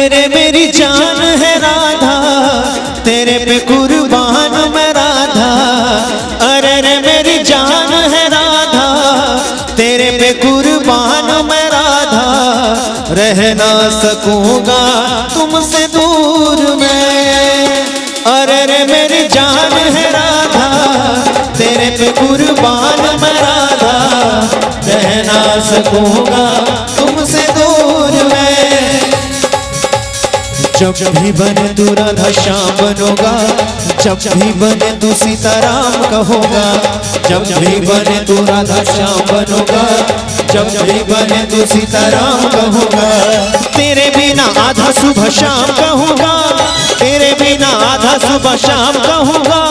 अरे रे मेरी जान है राधा, तेरे पे कुर्बान मैं राधा। अरे रे मेरी जान है राधा, तेरे पे कुर्बान मैं राधा। रह ना सकूंगा तुमसे दूर मैं। अरे रे मेरी जान है राधा, तेरे पे कुर्बान मैं राधा। रह ना सकूंगा तुमसे दूर मैं। जब भी बने तू राधा श्याम बनोगा, जब भी बने तू सीताराम कहोगा। जब भी बने तू राधा श्याम बनोगा, जब भी बने तू सीताराम कहोगा। तेरे बिना आधा सुबह शाम कहूँगा, तेरे बिना आधा सुबह शाम कहूँगा।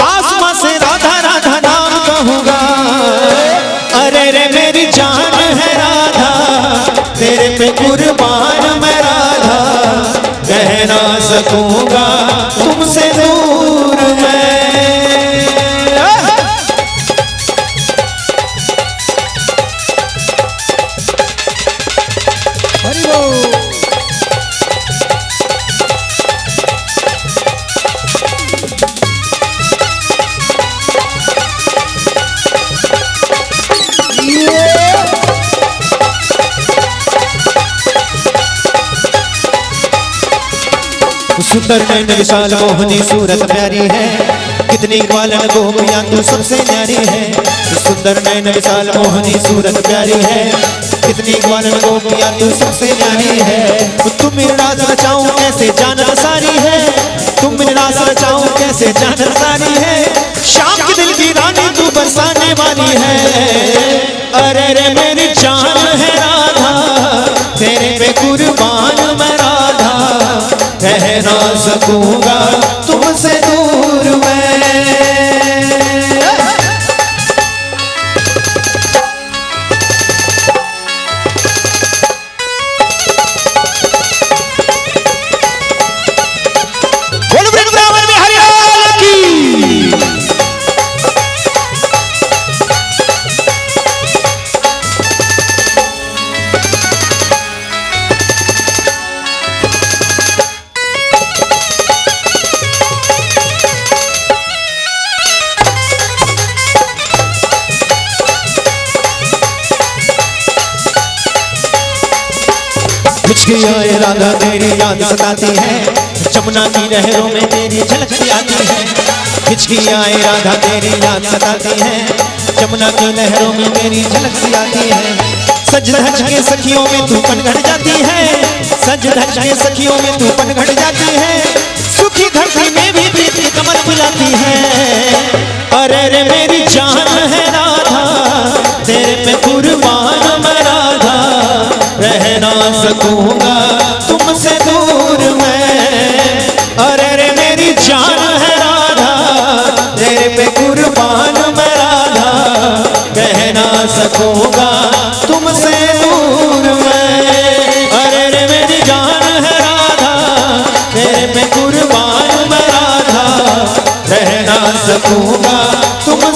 आसमां से राधा राधा नाम कहूँगा। अरे रे मेरी जान है राधा, तेरे पे कुर्बान मैं राधा। रह ना सकूंगा तुमसे दूर मैं। हरि बोल। सुंदर नैन विशाल मोहनी सूरत प्यारी है, कितनी ग्वालन गोपियां तू सबसे न्यारी है। सुंदर नैन विशाल मोहनी सूरत प्यारी है, कितनी ग्वालन गोपियां तू सबसे न्यारी है। तुम मेरे राज रचाऊं कैसे जानत सारी है, तुम मेरे राज रचाऊं कैसे जानत सारी है। शाम के दिल की रानी तू बरसाने वाली है। अरे रे मेरी जान है राधा, तेरे पे कुर्बान मैं राधा। रह ना सकूंगा तुमसे दूर मैं। बोल वृंदावन में हरि लाल की। हिचकी आए राधा तेरी याद सताती है, जमुना की लहरों में तेरी झलक आती है। हिचकी आए राधा तेरी याद सताती है, जमुना की लहरों में तेरी झलक आती है। सज धज के सखियों में तू पनघट जाती है, सज धज के सखियों में तू पनघट जाती है। सुखी धरती में भी प्रीति कमल बुलाती है। अरे रे मेरी जान है राधा, तेरे पे कुर्बान मैं राधा। रह ना सकूंगा तुमसे दूर मैं। अरे रे मेरी जान है राधा, तेरे पे कुर्बान मैं राधा। रह ना सकूंगा तुमसे दूर मैं। अरे रे मेरी जान है राधा, तेरे पे कुर्बान मैं राधा। रह ना सकूंगा तुम